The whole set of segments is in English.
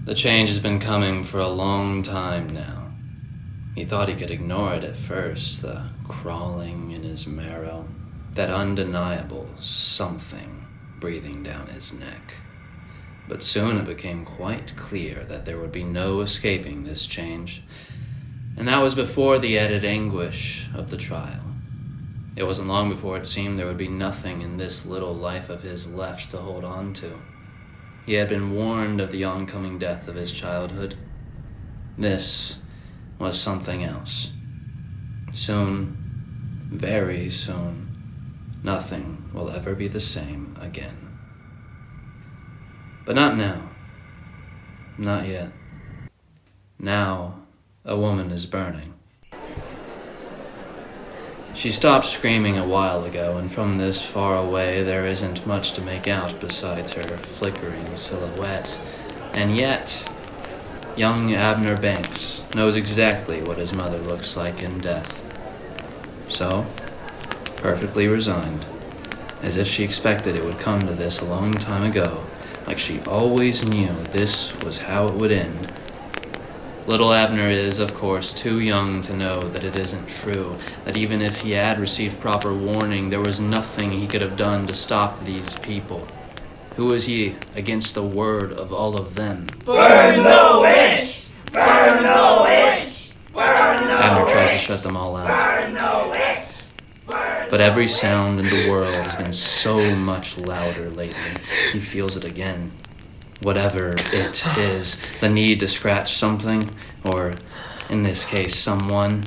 The change has been coming for a long time now. He thought he could ignore it at first, the crawling in his marrow, that undeniable something breathing down his neck. But soon it became quite clear that there would be no escaping this change, and that was before the added anguish of the trial. It wasn't long before it seemed there would be nothing in this little life of his left to hold on to. He had been warned of the oncoming death of his childhood. This was something else. Soon, very soon, nothing will ever be the same again. But not now. Not yet. Now, a woman is burning. She stopped screaming a while ago, and from this far away there isn't much to make out besides her flickering silhouette. And yet, young Abner Banks knows exactly what his mother looks like in death. So, perfectly resigned, as if she expected it would come to this a long time ago, like she always knew this was how it would end. Little Abner is, of course, too young to know that it isn't true, that even if he had received proper warning, there was nothing he could have done to stop these people. Who was he against the word of all of them? Burn the witch! Burn the witch! Burn the Abner witch! tries to shut them all out. Burn the witch! Burn But every sound in the world has been so much louder lately. He feels it again. Whatever it is, the need to scratch something, or in this case, someone,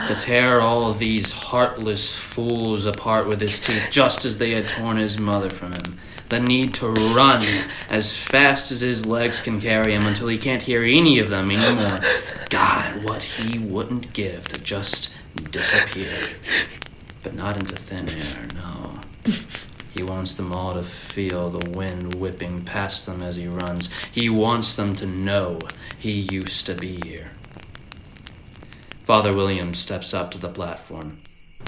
to tear all of these heartless fools apart with his teeth, just as they had torn his mother from him. The need to run as fast as his legs can carry him until he can't hear any of them anymore. God, what he wouldn't give to just disappear. But not into thin air, no. He wants them all to feel the wind whipping past them as he runs. He wants them to know he used to be here. Father Williams steps up to the platform.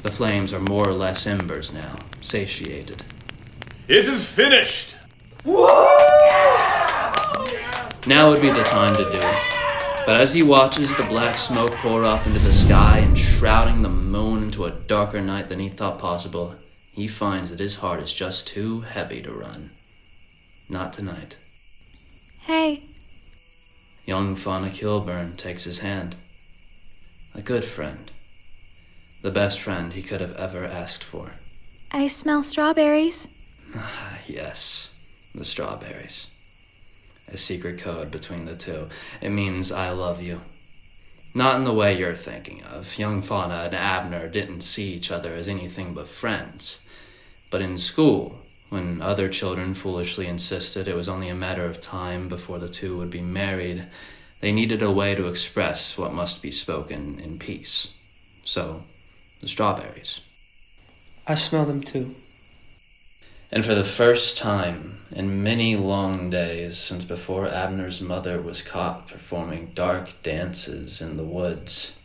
The flames are more or less embers now, satiated. It is finished! Now would be the time to do it. But as he watches the black smoke pour up into the sky and shrouding the moon into a darker night than he thought possible, he finds that his heart is just too heavy to run. Not tonight. Hey. Young Fauna Kilburn takes his hand. A good friend. The best friend he could have ever asked for. I smell strawberries. Ah, yes, the strawberries. A secret code between the two. It means I love you. Not in the way you're thinking of. Young Fauna and Abner didn't see each other as anything but friends. But in school, when other children foolishly insisted it was only a matter of time before the two would be married, they needed a way to express what must be spoken in peace. So, the strawberries. I smell them too. And for the first time in many long days since before Abner's mother was caught performing dark dances in the woods,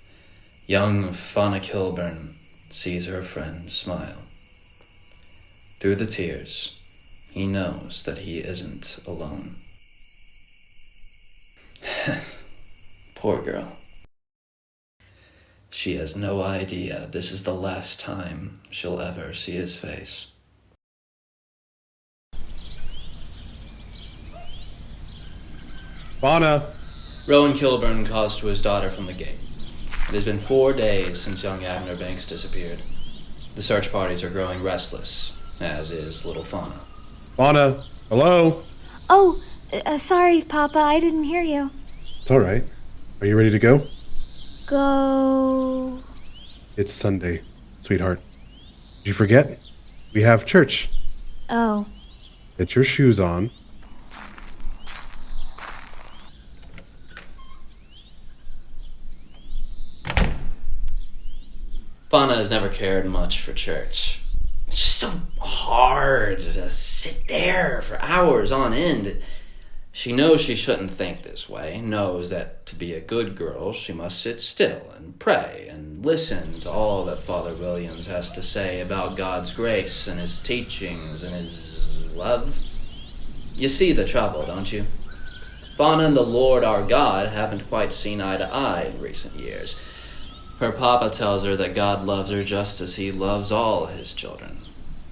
young Fauna Kilburn sees her friend smile. Through the tears, he knows that he isn't alone. Poor girl. She has no idea this is the last time she'll ever see his face. Fauna! Rowan Kilburn calls to his daughter from the gate. It has been 4 days since young Abner Banks disappeared. The search parties are growing restless, as is little Fauna. Fauna! Hello? Oh, sorry, Papa, I didn't hear you. It's alright. Are you ready to go? Go... It's Sunday, sweetheart. Did you forget? We have church. Oh. Get your shoes on. Fauna has never cared much for church. It's just so hard to sit there for hours on end. She knows she shouldn't think this way, knows that to be a good girl, she must sit still and pray and listen to all that Father Williams has to say about God's grace and his teachings and his love. You see the trouble, don't you? Fauna and the Lord our God haven't quite seen eye to eye in recent years. Her papa tells her that God loves her just as he loves all his children.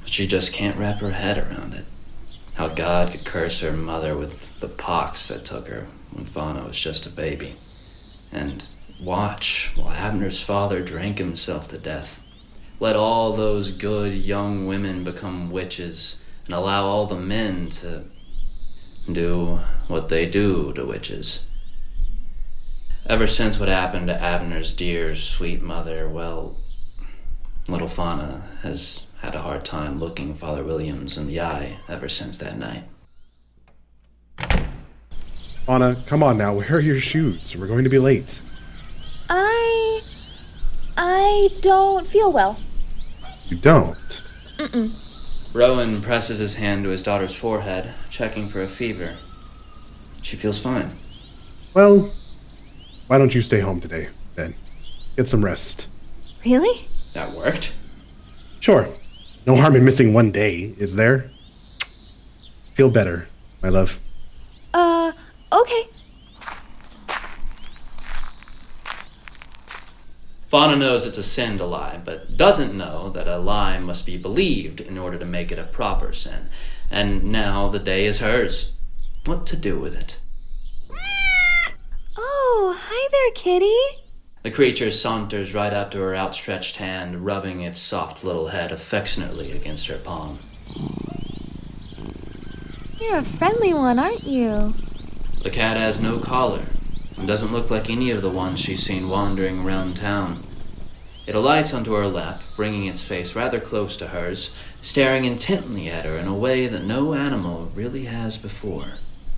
But she just can't wrap her head around it. How God could curse her mother with the pox that took her when Fauna was just a baby. And watch while Abner's father drank himself to death. Let all those good young women become witches and allow all the men to do what they do to witches. Ever since what happened to Abner's dear, sweet mother, well, little Fauna has had a hard time looking Father Williams in the eye ever since that night. Fauna, come on now. Where are your shoes? We're going to be late. I don't feel well. You don't? Rowan presses his hand to his daughter's forehead, checking for a fever. She feels fine. Well, why don't you stay home today, then? Get some rest. Really? That worked. Sure. No harm in missing one day, is there? Feel better, my love. Okay. Fauna knows it's a sin to lie, but doesn't know that a lie must be believed in order to make it a proper sin. And now the day is hers. What to do with it? Oh, hi there, kitty. The creature saunters right up to her outstretched hand, rubbing its soft little head affectionately against her palm. You're a friendly one, aren't you? The cat has no collar, and doesn't look like any of the ones she's seen wandering around town. It alights onto her lap, bringing its face rather close to hers, staring intently at her in a way that no animal really has before.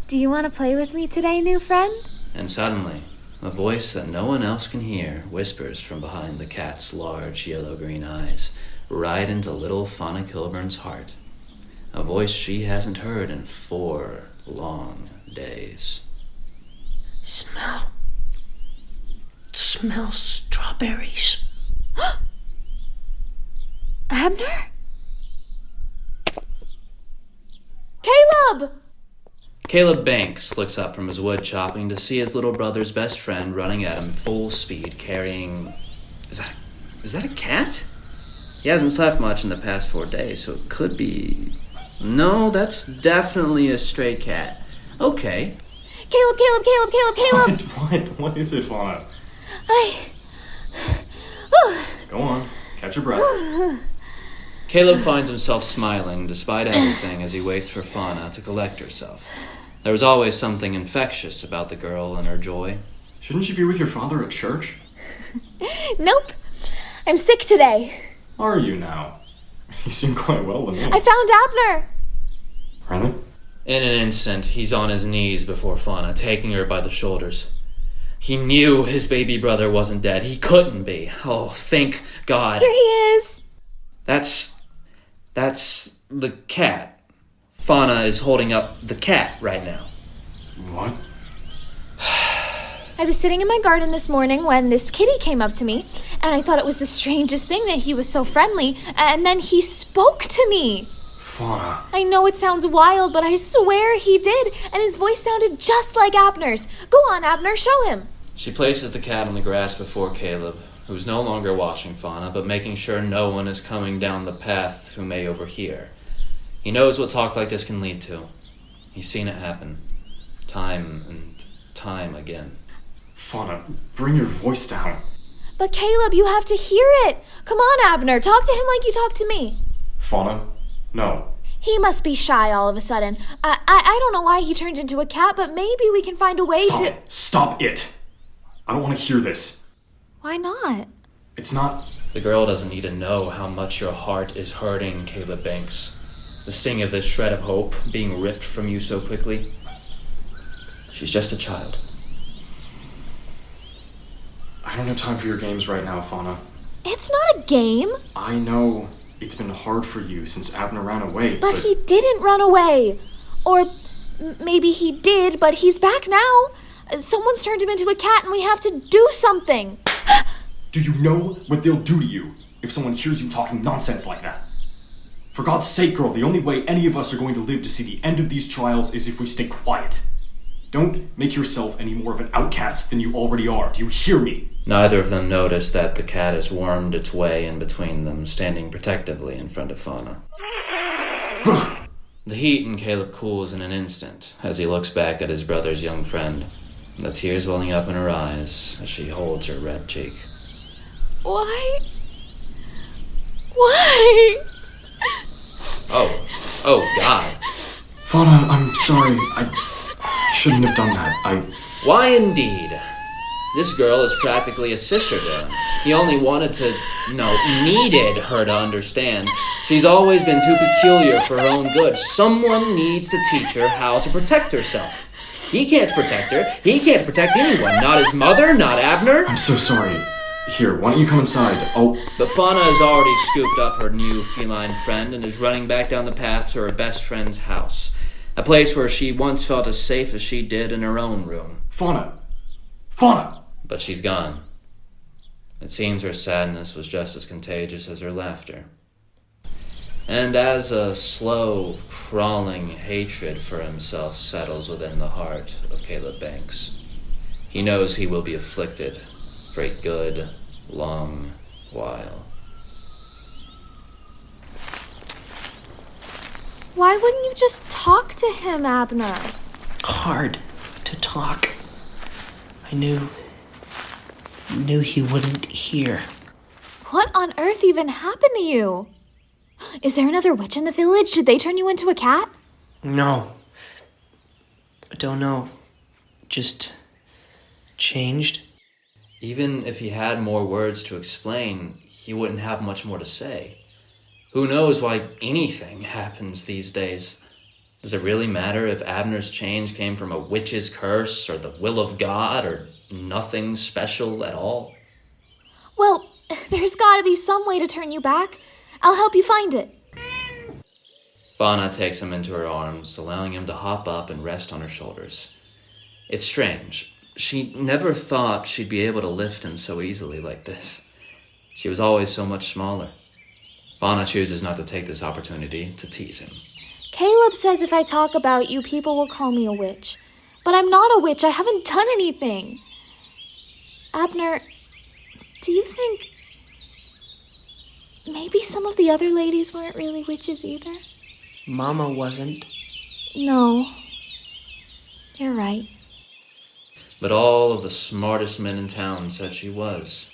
Do you want to play with me today, new friend? And suddenly, a voice that no one else can hear whispers from behind the cat's large yellow-green eyes, right into little Fauna Kilburn's heart. A voice she hasn't heard in 4 long days. Smell strawberries. Abner? Caleb! Caleb Banks looks up from his wood chopping to see his little brother's best friend running at him full speed, carrying... Is that a cat? He hasn't slept much in the past 4 days, so it could be... No, that's definitely a stray cat. Okay. Caleb! What is it, Fauna? Oh. Go on, catch your breath. Caleb finds himself smiling despite everything as he waits for Fauna to collect herself. There was always something infectious about the girl and her joy. Shouldn't you be with your father at church? Nope. I'm sick today. Are you now? You seem quite well to me. I found Abner. Really? In an instant, he's on his knees before Fauna, taking her by the shoulders. He knew his baby brother wasn't dead. He couldn't be. Oh, thank God. Here he is. That's the cat. Fauna is holding up the cat right now. What? I was sitting in my garden this morning when this kitty came up to me, and I thought it was the strangest thing that he was so friendly, and then he spoke to me. Fauna. I know it sounds wild, but I swear he did, and his voice sounded just like Abner's. Go on, Abner, show him. She places the cat on the grass before Caleb, who's no longer watching Fauna, but making sure no one is coming down the path who may overhear. He knows what talk like this can lead to. He's seen it happen. Time and time again. Fauna, bring your voice down. But Caleb, you have to hear it. Come on, Abner, talk to him like you talk to me. Fauna, no. He must be shy all of a sudden. I don't know why he turned into a cat, but maybe we can find a way to... Stop it! I don't want to hear this. Why not? It's not... The girl doesn't need to know how much your heart is hurting, Caleb Banks. The sting of this shred of hope being ripped from you so quickly. She's just a child. I don't have time for your games right now, Fauna. It's not a game. I know it's been hard for you since Abner ran away, But he didn't run away. Or maybe he did, but he's back now. Someone's turned him into a cat and we have to do something. Do you know what they'll do to you if someone hears you talking nonsense like that? For God's sake, girl, the only way any of us are going to live to see the end of these trials is if we stay quiet. Don't make yourself any more of an outcast than you already are. Do you hear me? Neither of them notice that the cat has wormed its way in between them, standing protectively in front of Fauna. The heat in Caleb cools in an instant as he looks back at his brother's young friend, the tears welling up in her eyes as she holds her red cheek. Why? Why? Oh, God. Fauna, I'm sorry. I shouldn't have done that. Why indeed? This girl is practically a sister to him. He only needed her to understand. She's always been too peculiar for her own good. Someone needs to teach her how to protect herself. He can't protect her. He can't protect anyone. Not his mother, not Abner. I'm so sorry. Here, why don't you come inside? But Fauna has already scooped up her new feline friend and is running back down the path to her best friend's house. A place where she once felt as safe as she did in her own room. Fauna! But she's gone. It seems her sadness was just as contagious as her laughter. And as a slow, crawling hatred for himself settles within the heart of Caleb Banks, he knows he will be afflicted for a good, long while. Why wouldn't you just talk to him, Abner? Hard to talk. I knew he wouldn't hear. What on earth even happened to you? Is there another witch in the village? Did they turn you into a cat? No. I don't know. Just changed. Even if he had more words to explain, he wouldn't have much more to say. Who knows why anything happens these days? Does it really matter if Abner's change came from a witch's curse or the will of God or nothing special at all? Well, there's gotta be some way to turn you back. I'll help you find it. Fauna takes him into her arms, allowing him to hop up and rest on her shoulders. It's strange. She never thought she'd be able to lift him so easily like this. She was always so much smaller. Fauna chooses not to take this opportunity to tease him. Caleb says if I talk about you, people will call me a witch. But I'm not a witch. I haven't done anything. Abner, do you think maybe some of the other ladies weren't really witches either? Mama wasn't. No. You're right. But all of the smartest men in town said she was.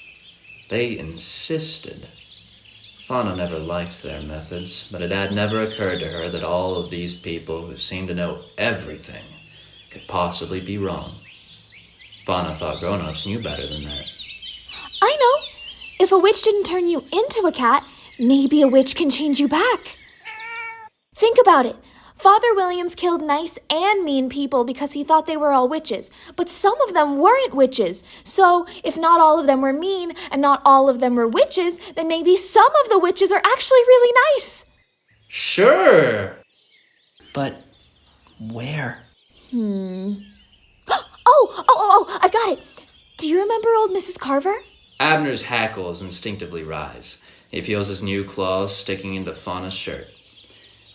They insisted. Fauna never liked their methods, but it had never occurred to her that all of these people who seemed to know everything could possibly be wrong. Fauna thought grown-ups knew better than that. I know. If a witch didn't turn you into a cat, maybe a witch can change you back. Think about it. Father Williams killed nice and mean people because he thought they were all witches, but some of them weren't witches. So, if not all of them were mean and not all of them were witches, then maybe some of the witches are actually really nice. Sure! But where? Oh, I've got it. Do you remember old Mrs. Carver? Abner's hackles instinctively rise. He feels his new claws sticking into Fauna's shirt.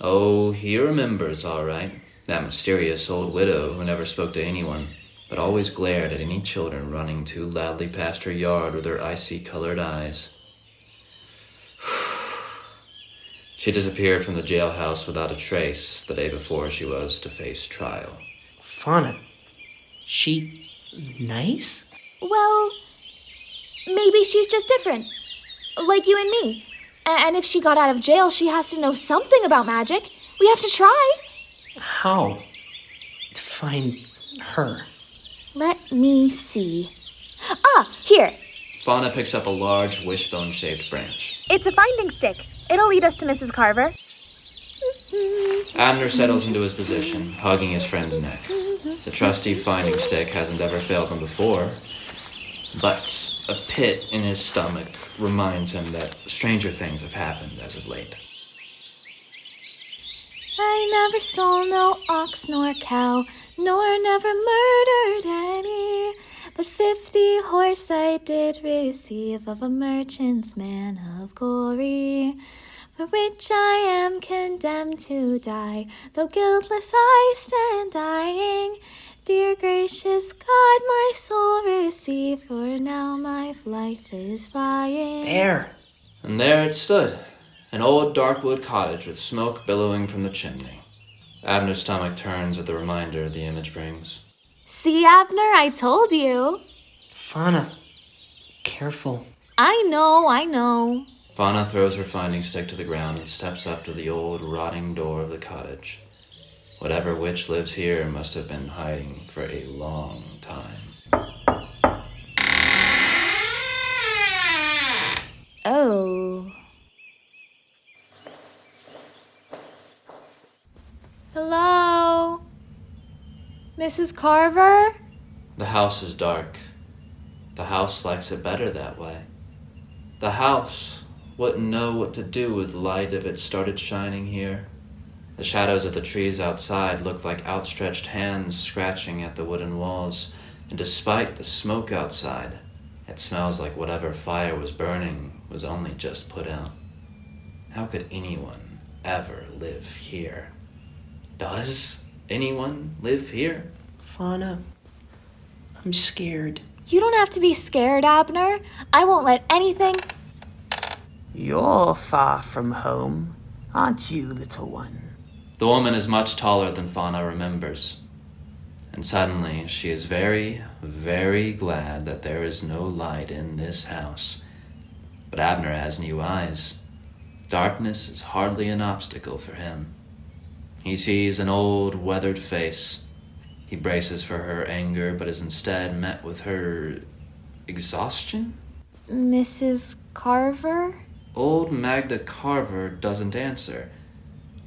Oh, he remembers, all right. That mysterious old widow who never spoke to anyone, but always glared at any children running too loudly past her yard with her icy-colored eyes. She disappeared from the jailhouse without a trace the day before she was to face trial. Fauna. She nice? Well, maybe she's just different. Like you and me. And if she got out of jail, she has to know something about magic. We have to try. How? Find her. Let me see. Here. Fauna picks up a large wishbone-shaped branch. It's a finding stick. It'll lead us to Mrs. Carver. Abner settles into his position, hugging his friend's neck. The trusty finding stick hasn't ever failed him before, but a pit in his stomach reminds him that stranger things have happened as of late. I never stole no ox nor cow, nor never murdered any, but 50 horse I did receive of a merchant's man of glory, for which I am condemned to die, though guiltless I stand dying. dear gracious God, my soul receive, for now my life is flying. There. And there it stood, an old dark-wood cottage with smoke billowing from the chimney. Abner's stomach turns at the reminder the image brings. See, Abner, I told you. Fauna, careful. I know. Fauna throws her finding stick to the ground and steps up to the old, rotting door of the cottage. Whatever witch lives here must have been hiding for a long time. Oh. Hello? Mrs. Carver? The house is dark. The house likes it better that way. The house wouldn't know what to do with light if it started shining here. The shadows of the trees outside look like outstretched hands scratching at the wooden walls, and despite the smoke outside, it smells like whatever fire was burning was only just put out. How could anyone ever live here? Does anyone live here? Fauna, I'm scared. You don't have to be scared, Abner. I won't let anything... You're far from home, aren't you, little one? The woman is much taller than Fauna remembers, and suddenly she is very, very glad that there is no light in this house. But Abner has new eyes. Darkness is hardly an obstacle for him. He sees an old, weathered face. He braces for her anger, but is instead met with her exhaustion? Mrs. Carver? Old Magda Carver doesn't answer.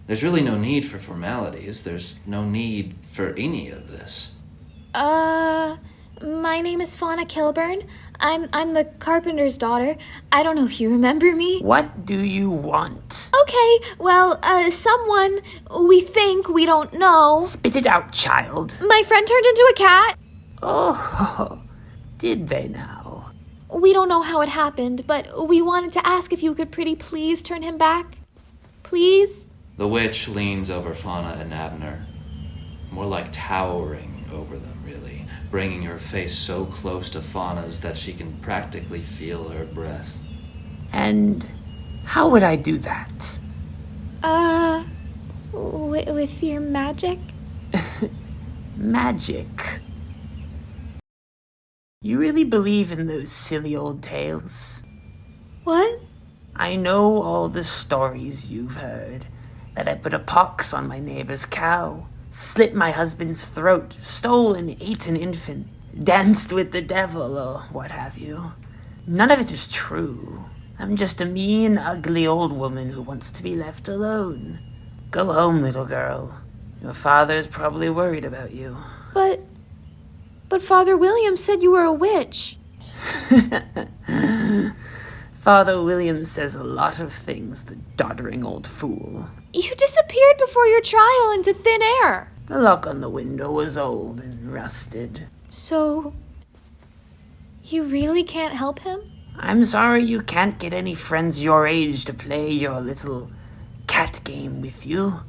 There's really no need for formalities. There's no need for any of this. My name is Fauna Kilburn. I'm the carpenter's daughter. I don't know if you remember me. What do you want? Okay, well, someone we think we don't know. Spit it out, child. My friend turned into a cat. Oh, did they now? We don't know how it happened, but we wanted to ask if you could pretty please turn him back. Please? The witch leans over Fauna and Abner, more like towering over them, really, bringing her face so close to Fauna's that she can practically feel her breath. And how would I do that? With your magic? Magic. You really believe in those silly old tales? What? I know all the stories you've heard. That I put a pox on my neighbor's cow, slit my husband's throat, stole and ate an infant, danced with the devil, or what have you. None of it is true. I'm just a mean, ugly old woman who wants to be left alone. Go home, little girl. Your father's probably worried about you. But Father William said you were a witch. Father William says a lot of things, the doddering old fool. You disappeared before your trial into thin air. The lock on the window was old and rusted. So, you really can't help him? I'm sorry you can't get any friends your age to play your little cat game with you.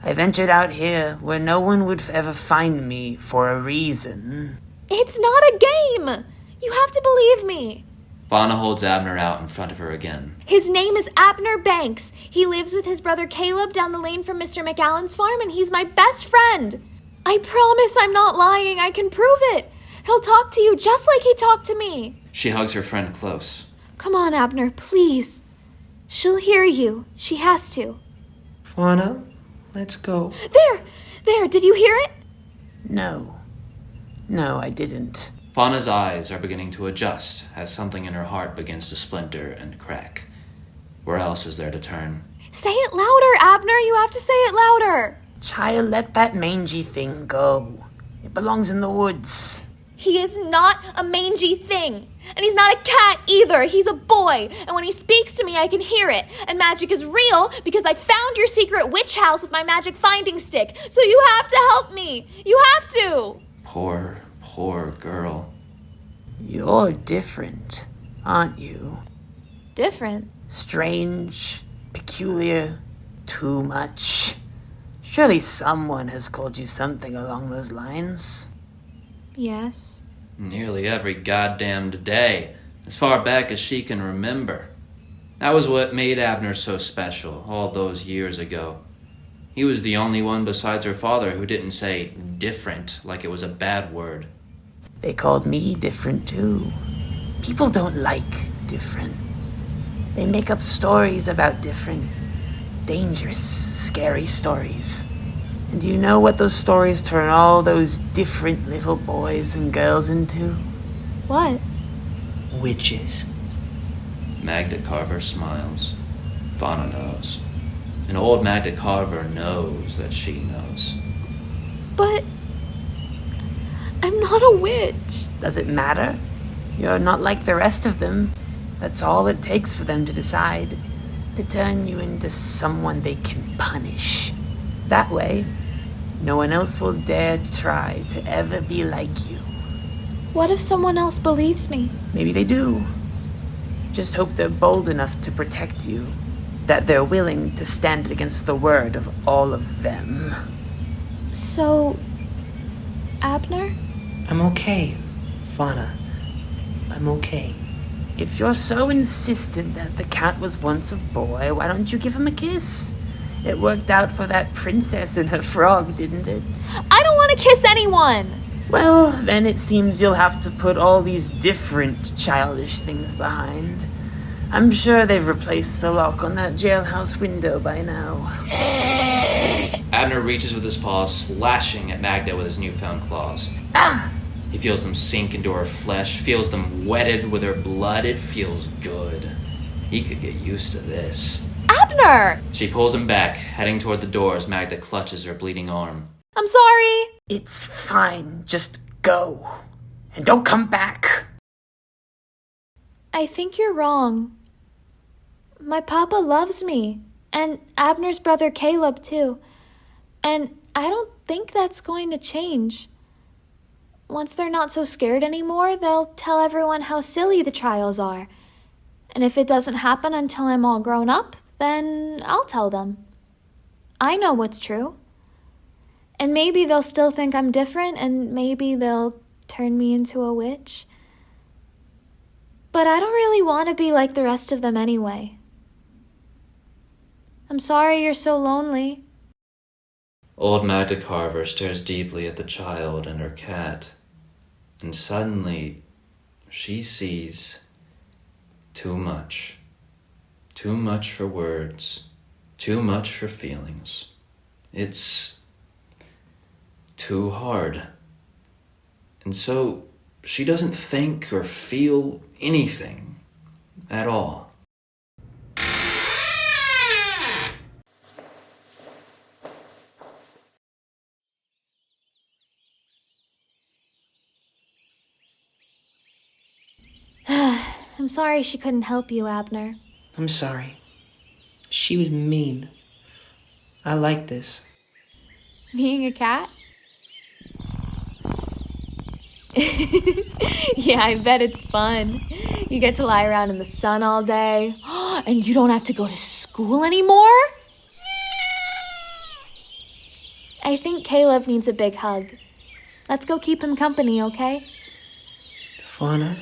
I ventured out here where no one would ever find me for a reason. It's not a game! You have to believe me. Fauna holds Abner out in front of her again. His name is Abner Banks. He lives with his brother Caleb down the lane from Mr. McAllen's farm, and he's my best friend. I promise I'm not lying. I can prove it. He'll talk to you just like he talked to me. She hugs her friend close. Come on, Abner, please. She'll hear you. She has to. Fauna, let's go. There, did you hear it? No, I didn't. Fauna's eyes are beginning to adjust as something in her heart begins to splinter and crack. Where else is there to turn? Say it louder, Abner. You have to say it louder. Child, let that mangy thing go. It belongs in the woods. He is not a mangy thing. And he's not a cat either. He's a boy. And when he speaks to me, I can hear it. And magic is real because I found your secret witch house with my magic finding stick. So you have to help me. You have to. Poor girl. You're different, aren't you? Different? Strange, peculiar, too much. Surely someone has called you something along those lines. Yes. Nearly every goddamned day, as far back as she can remember. That was what made Abner so special all those years ago. He was the only one besides her father who didn't say different like it was a bad word. They called me different too. People don't like different. They make up stories about different. Dangerous, scary stories. And do you know what those stories turn all those different little boys and girls into? What? Witches. Magda Carver smiles. Fauna knows. And old Magda Carver knows that she knows. But I'm not a witch. Does it matter? You're not like the rest of them. That's all it takes for them to decide. To turn you into someone they can punish. That way, no one else will dare try to ever be like you. What if someone else believes me? Maybe they do. Just hope they're bold enough to protect you. That they're willing to stand against the word of all of them. So, Abner? I'm okay, Fauna. I'm okay. If you're so insistent that the cat was once a boy, why don't you give him a kiss? It worked out for that princess and her frog, didn't it? I don't want to kiss anyone! Well, then it seems you'll have to put all these different childish things behind. I'm sure they've replaced the lock on that jailhouse window by now. Abner reaches with his paws, slashing at Magda with his newfound claws. He feels them sink into her flesh, feels them wetted with her blood. It feels good. He could get used to this. Abner! She pulls him back, heading toward the door as Magda clutches her bleeding arm. I'm sorry! It's fine. Just go. And don't come back. I think you're wrong. My papa loves me, and Abner's brother Caleb too. And I don't think that's going to change. Once they're not so scared anymore, they'll tell everyone how silly the trials are. And if it doesn't happen until I'm all grown up, then I'll tell them. I know what's true. And maybe they'll still think I'm different, and maybe they'll turn me into a witch. But I don't really want to be like the rest of them anyway. I'm sorry you're so lonely. Old Magda Carver stares deeply at the child and her cat, and suddenly she sees too much. Too much for words, too much for feelings. It's too hard. And so she doesn't think or feel anything at all. I'm sorry she couldn't help you, Abner. I'm sorry. She was mean. I like this. Being a cat? Yeah, I bet it's fun. You get to lie around in the sun all day, and you don't have to go to school anymore? I think Caleb needs a big hug. Let's go keep him company, okay? Fauna,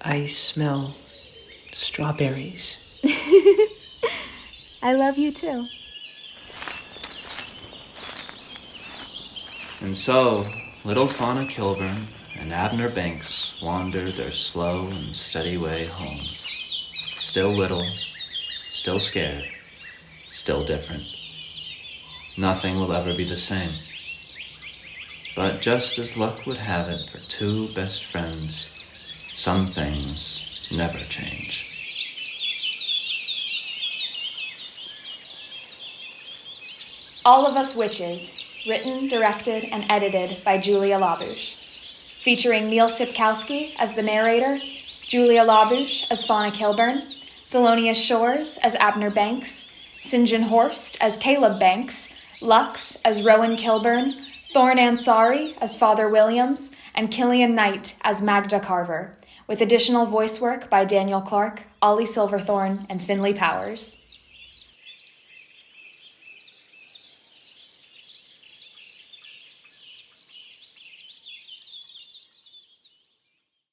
I smell strawberries. I love you too. And so, little Fauna Kilburn and Abner Banks wander their slow and steady way home. Still little, still scared, still different. Nothing will ever be the same. But just as luck would have it for two best friends, some things never change. All of Us Witches, written, directed, and edited by Julia LaBouche. Featuring Neil Sipkowski as the narrator, Julia LaBouche as Fauna Kilburn, Thelonious Shores as Abner Banks, St. John Horst as Caleb Banks, Lux as Rowan Kilburn, Thorn Ansari as Father Williams, and Killian Knight as Magda Carver, with additional voice work by Daniel Clark, Ollie Silverthorne, and Finley Powers.